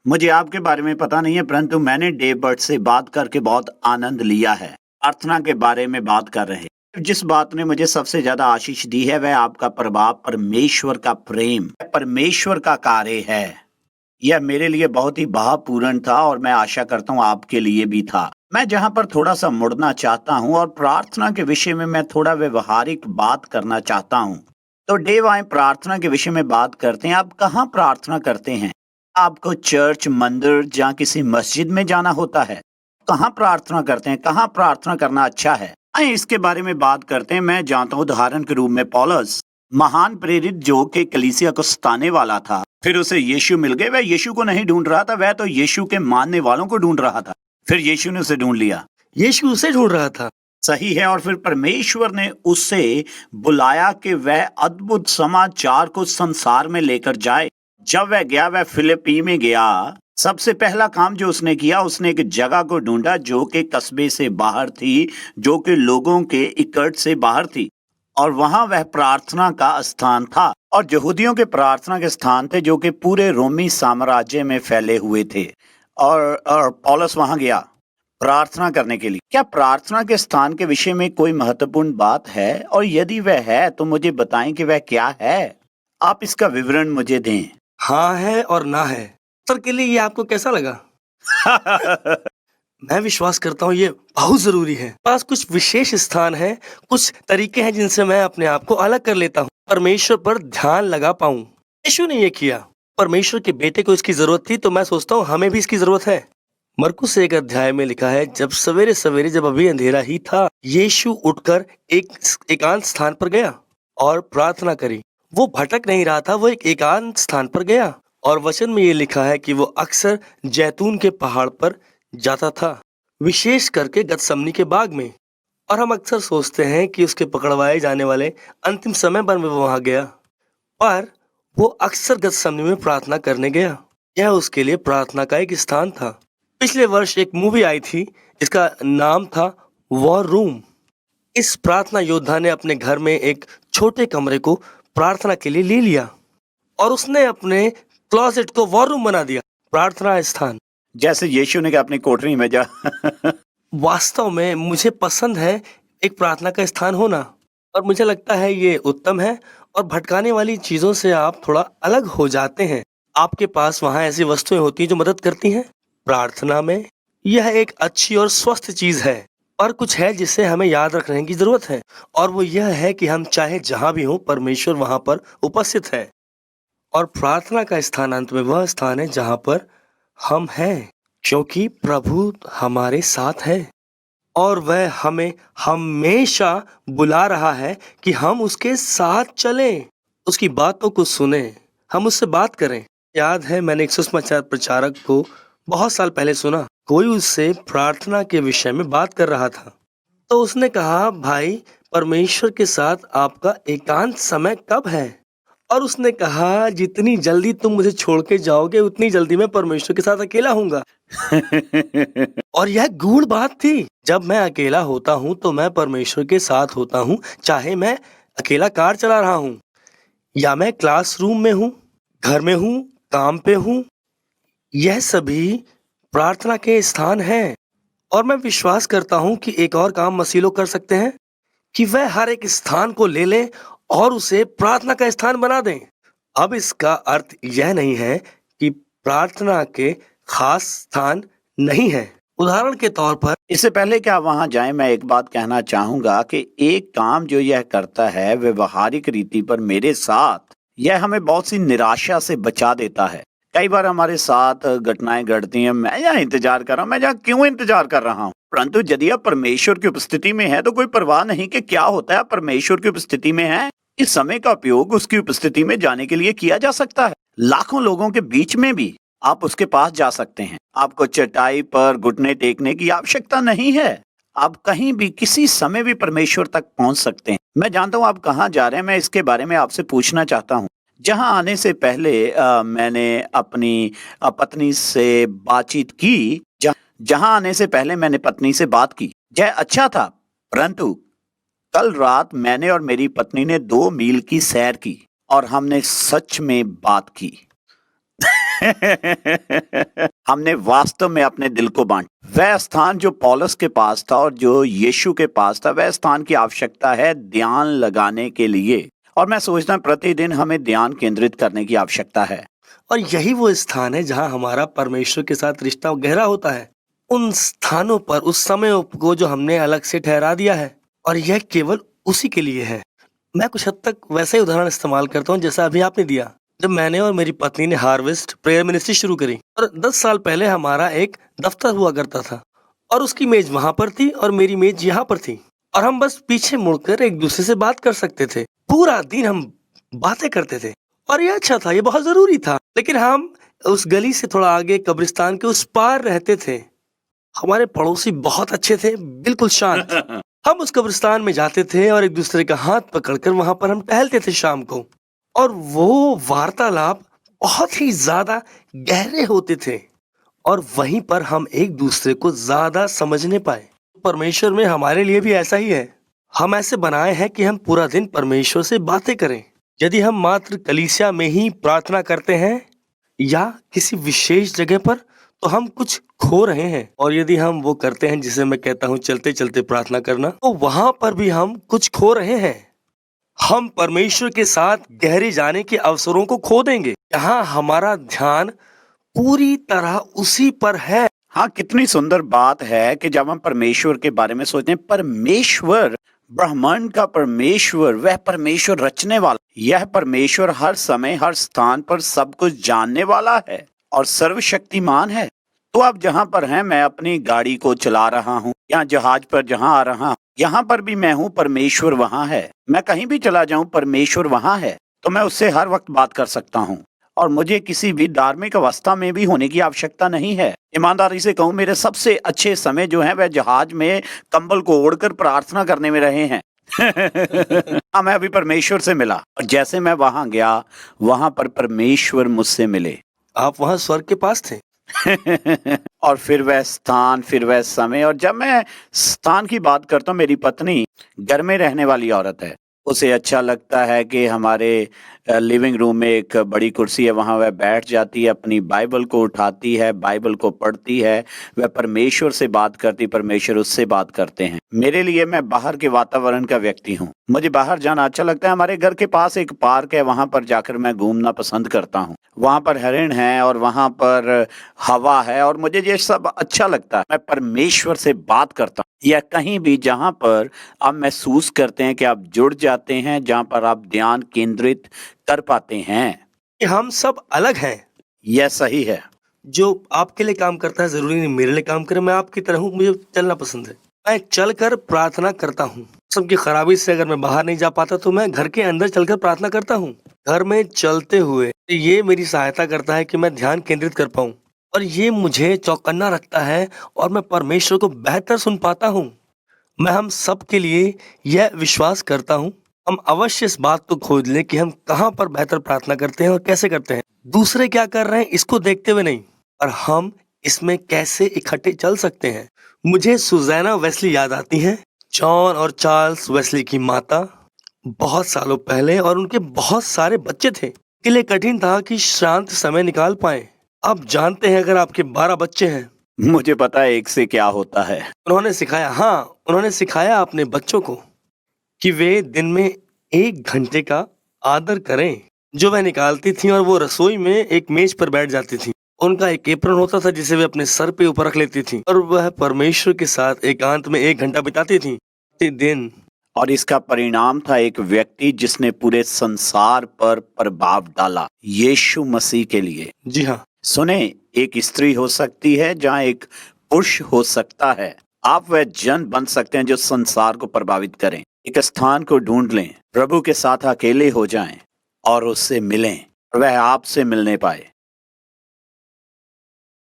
मुझे आपके बारे में पता नहीं है, परंतु मैंने डेव बर्ड से बात करके बहुत आनंद लिया है। प्रार्थना के बारे में बात कर रहे हैं। जिस बात ने मुझे सबसे ज़्यादा आशीष दी है, वह आपका प्रभाव, परमेश्वर का प्रेम, परमेश्वर का कार्य है। यह मेरे लिए बहुत ही भावपूर्ण था और मैं आशा करता हूँ आपके लिए भी था। मैं जहाँ पर थोड़ा-सा मुड़ना चाहता हूँ और प्रार्थना के विषय में मैं थोड़ा व्यावहारिक बात करना चाहता हूँ। तो डेव, आए प्रार्थना के विषय में बात करते हैं। आप कहाँ प्रार्थना करते हैं? आपको चर्च, मंदिर या किसी मस्जिद में जाना होता है? कहाँ प्रार्थना करते हैं? कहाँ प्रार्थना करना अच्छा है? आइए इसके बारे में बात करते हैं। मैं जानता हूँ उदाहरण के रूप में पौलुस, महान प्रेरित जो कि कलीसिया को सताने वाला था। फिर उसे यीशु मिल गए। वह यीशु को नहीं ढूंढ रहा था, वह तो यीशु के मानने वालों को ढूंढ रहा था। फिर यीशु ने उसे ढूंढ लिया। यीशु उसे ढूंढ रहा था। सही है। और फिर परमेश्वर ने उसे बुलाया कि वह अद्भुत समाचार को संसार में लेकर जाए। जब वह गया, वह फिलिप्पी में गया। सबसे पहला काम जो उसने किया, उसने एक जगह को ढूंढा जो कि कस्बे से बाहर थी, जो कि लोगों के इकट्ठ से बाहर थी, और वहां वह प्रार्थना का स्थान था। और यहूदियों के प्रार्थना के स्थान थे जो कि पूरे रोमी साम्राज्य में फैले हुए थे। और पौलुस वहां गया प्रार्थना करने के लिए। क्या प्रार्थना के स्थान के विषय में कोई महत्वपूर्ण बात है? और यदि वह है तो मुझे बताएं कि वह क्या है। आप इसका विवरण मुझे दें। हाँ है और ना है। उत्तर के लिए ये आपको कैसा लगा? मैं विश्वास करता हूँ ये बहुत जरूरी है। पास कुछ विशेष स्थान है, कुछ तरीके हैं जिनसे मैं अपने आप को अलग कर लेता हूँ, परमेश्वर पर ध्यान लगा पाऊं। यीशु ने ये किया। परमेश्वर के बेटे को इसकी जरूरत थी, तो मैं सोचता हूँ हमें भी इसकी जरूरत है। मरकुस 1 अध्याय में लिखा है, जब सवेरे सवेरे, जब अभी अंधेरा ही था, यीशु उठकर एक एकांत स्थान पर गया और प्रार्थना करी। वो भटक नहीं रहा था, वो एक एकांत स्थान पर गया। और वचन में ये लिखा है कि वो अक्सर जैतून के पहाड़ पर जाता था, विशेष करके गतसमनी के बाग में। और हम अक्सर सोचते हैं कि उसके पकड़वाए जाने वाले अंतिम समय पर वो वहां गया, पर वो अक्सर गतसमनी में प्रार्थना करने गया। यह उसके लिए प्रार्थना का एक स्थान था। पिछले वर्ष एक मूवी आई थी जिसका नाम था वॉर रूम। इस प्रार्थना योद्धा ने अपने घर में एक छोटे कमरे को प्रार्थना के लिए ले लिया और उसने अपने क्लोजेट को वॉर रूम बना दिया, प्रार्थना स्थान। जैसे यीशु ने कहा अपनी कोठरी में जा। वास्तव में मुझे पसंद है एक प्रार्थना का स्थान होना, और मुझे लगता है ये उत्तम है। और भटकाने वाली चीजों से आप थोड़ा अलग हो जाते हैं। आपके पास वहां ऐसी वस्तुएं होती हैं जो मदद करती हैं प्रार्थना में। यह एक अच्छी और स्वस्थ चीज है। पर कुछ है जिसे हमें याद रखने की जरूरत है, और वो यह है कि हम चाहे जहां भी हो, परमेश्वर वहां पर उपस्थित है। और प्रार्थना का स्थान अंत में वह स्थान है जहां पर हम हैं, क्योंकि प्रभु हमारे साथ है और वह हमें हमेशा बुला रहा है कि हम उसके साथ चलें, उसकी बातों को सुने, हम उससे बात करें। याद है, मैंने एक सुसमाचार प्रचारक को बहुत साल पहले सुना। कोई उससे प्रार्थना के विषय में बात कर रहा था, तो उसने कहा, भाई, परमेश्वर के साथ आपका एकांत समय कब है? और उसने कहा, जितनी जल्दी तुम मुझे छोड़ के जाओगे, उतनी जल्दी मैं परमेश्वर के साथ अकेला हूँगा। और यह गूढ़ बात थी। जब मैं अकेला होता हूँ तो मैं परमेश्वर के साथ होता हूँ, चाहे मैं अकेला कार चला रहा हूँ, या मैं क्लासरूम में हूँ, घर में हूँ, काम पे हूँ। यह सभी प्रार्थना के स्थान हैं। और मैं विश्वास करता हूँ कि एक और काम मसीह लोग कर सकते हैं कि वह हर एक स्थान को ले लें और उसे प्रार्थना का स्थान बना दें। अब इसका अर्थ यह नहीं है कि प्रार्थना के खास स्थान नहीं है। उदाहरण के तौर पर, इससे पहले कि आप वहां जाएं, मैं एक बात कहना चाहूंगा कि एक काम जो यह करता है व्यवहारिक रीति पर मेरे साथ, यह हमें बहुत सी निराशा से बचा देता है। कई बार हमारे साथ घटनाएं घटती हैं, मैं यहाँ इंतजार कर रहा हूँ, मैं यहाँ क्यों इंतजार कर रहा हूँ। परंतु यदि आप परमेश्वर की उपस्थिति में है तो कोई परवाह नहीं कि क्या होता है। आप परमेश्वर की उपस्थिति में है, इस समय का उपयोग उसकी उपस्थिति में जाने के लिए किया जा सकता है। लाखों लोगों के बीच में भी आप उसके पास जा सकते हैं। आपको चटाई पर घुटने टेकने की आवश्यकता नहीं है। आप कहीं भी किसी समय भी परमेश्वर तक पहुंच सकते हैं। मैं जानता हूं आप कहां जा रहे हैं, मैं इसके बारे में आपसे पूछना चाहता हूं। जहां आने से पहले मैंने अपनी पत्नी से बातचीत की। जहां आने से पहले मैंने पत्नी से बात की, यह अच्छा था। परंतु कल रात मैंने और मेरी पत्नी ने 2 मील की सैर की और हमने सच में बात की। हमने वास्तव में अपने दिल को बांटा। वह स्थान जो पौलुस के पास था और जो यीशु के पास था, वह स्थान की आवश्यकता है ध्यान लगाने के लिए। और मैं सोचता हूं प्रतिदिन हमें ध्यान केंद्रित करने की आवश्यकता है। और यही वो स्थान है जहाँ हमारा परमेश्वर के साथ रिश्ता गहरा होता है। उन स्थानों पर उस समय को जो हमने अलग से ठहरा दिया है, और यह केवल उसी के लिए है। मैं कुछ हद तक वैसा ही उदाहरण इस्तेमाल करता हूँ जैसा अभी आपने दिया। जब मैंने और मेरी पत्नी ने हार्वेस्ट प्रेयर मिनिस्ट्री शुरू करी, और 10 साल पहले हमारा एक दफ्तर हुआ करता था, और उसकी मेज वहां पर थी और मेरी मेज यहाँ पर थी, और हम बस पीछे मुड़कर एक दूसरे से बात कर सकते थे। पूरा दिन हम बातें करते थे, और ये अच्छा था, ये बहुत जरूरी था। लेकिन हम उस गली से थोड़ा आगे कब्रिस्तान के उस पार रहते थे। हमारे पड़ोसी बहुत अच्छे थे, बिल्कुल शांत। हम उस कब्रिस्तान में जाते थे और एक दूसरे का हाथ पकड़कर वहां पर हम टहलते थे शाम को, और वो वार्तालाप बहुत ही ज्यादा गहरे होते थे, और वहीं पर हम एक दूसरे को ज्यादा समझने पाए। परमेश्वर में हमारे लिए भी ऐसा ही है। हम ऐसे बनाए हैं कि हम पूरा दिन परमेश्वर से बातें करें। यदि हम मात्र कलीसिया में ही प्रार्थना करते हैं या किसी विशेष जगह पर, तो हम कुछ खो रहे हैं। और यदि हम वो करते हैं जिसे मैं कहता हूँ चलते चलते प्रार्थना करना, तो वहां पर भी हम कुछ खो रहे हैं। हम परमेश्वर के साथ गहरे जाने के अवसरों को खो देंगे। यहाँ हमारा ध्यान पूरी तरह उसी पर है। हाँ, कितनी सुंदर बात है कि जब हम परमेश्वर के बारे में सोचते हैं, परमेश्वर, ब्रह्मांड का परमेश्वर, वह परमेश्वर रचने वाला, यह परमेश्वर हर समय हर स्थान पर सब कुछ जानने वाला है और सर्वशक्तिमान है। तो आप जहाँ पर हैं, मैं अपनी गाड़ी को चला रहा हूँ या जहाज पर जहाँ आ रहा हूँ, यहाँ पर भी मैं हूँ, परमेश्वर वहाँ है। मैं कहीं भी चला जाऊँ, परमेश्वर वहाँ है, तो मैं उससे हर वक्त बात कर सकता हूँ। और मुझे किसी भी धार्मिक अवस्था में भी होने की आवश्यकता नहीं है। ईमानदारी से कहूँ, मेरे सबसे अच्छे समय जो है वह जहाज में कंबल को ओढ़कर प्रार्थना करने में रहे हैं। हाँ, मैं अभी परमेश्वर से मिला, और जैसे मैं वहां गया, वहां पर परमेश्वर मुझसे मिले। आप वहां स्वर्ग के पास थे। और फिर वह स्थान, फिर वह समय। और जब मैं स्थान की बात करता हूँ, मेरी पत्नी घर में रहने वाली औरत है। उसे अच्छा लगता है कि हमारे लिविंग रूम में एक बड़ी कुर्सी है, वहाँ वह बैठ जाती है, अपनी बाइबल को उठाती है, बाइबल को पढ़ती है, वह परमेश्वर से बात करती, परमेश्वर उससे बात करते हैं। मेरे लिए, मैं बाहर के वातावरण का व्यक्ति हूँ, मुझे बाहर जाना अच्छा लगता है। हमारे घर के पास एक पार्क है, वहाँ पर जाकर मैं घूमना पसंद करता हूँ। वहाँ पर हिरण है और वहाँ पर हवा है, और मुझे ये सब अच्छा लगता है। मैं परमेश्वर से बात करता हूँ, या कहीं भी जहाँ पर आप महसूस करते हैं कि आप जुड़ जाते हैं, जहाँ पर आप ध्यान केंद्रित कर पाते हैं। कि हम सब अलग हैं। यह सही है। जो आपके लिए काम करता है जरूरी नहीं मेरे लिए काम करे। मैं आपकी तरह हूँ, मुझे चलना पसंद है। मैं चलकर प्रार्थना करता हूँ। मौसम की खराबी से अगर मैं बाहर नहीं जा पाता तो मैं घर के अंदर चलकर प्रार्थना करता हूँ। घर में चलते हुए ये मेरी सहायता करता है कि मैं ध्यान केंद्रित कर पाऊँ, और ये मुझे चौकन्ना रखता है, और मैं परमेश्वर को बेहतर सुन पाता हूँ। मैं हम सब के लिए यह विश्वास करता हूँ, हम अवश्य इस बात को खोज लें कि हम कहाँ पर बेहतर प्रार्थना करते हैं और कैसे करते हैं। दूसरे क्या कर रहे हैं इसको देखते हुए नहीं, और हम इसमें कैसे इकट्ठे चल सकते हैं। मुझे सुजैना वेस्ली याद आती हैं, जॉन और चार्ल्स वेस्ली की माता, बहुत सालों पहले, और उनके बहुत सारे बच्चे थे। के लिए कठिन था कि शांत समय निकाल पाए। आप जानते हैं, अगर आपके 12 बच्चे हैं, मुझे पता है एक से क्या होता है। उन्होंने सिखाया अपने बच्चों को कि वे दिन में 1 घंटे का आदर करें, जो वह निकालती थी, और वो रसोई में एक मेज पर बैठ जाती थी। उनका एक एप्रन होता था जिसे वे अपने सर पे ऊपर रख लेती थी, और वह परमेश्वर के साथ एकांत में 1 घंटा बिताती थी दिन। और इसका परिणाम था एक व्यक्ति जिसने पूरे संसार पर प्रभाव डाला, यीशु मसीह के लिए। जी हाँ। सुने, एक स्त्री हो सकती है जहाँ एक पुरुष हो सकता है। आप वह जन बन सकते हैं जो संसार को प्रभावित करें। एक स्थान को ढूंढ लें, प्रभु के साथ अकेले हो जाएं और उससे मिलें, और वह आपसे मिलने पाए।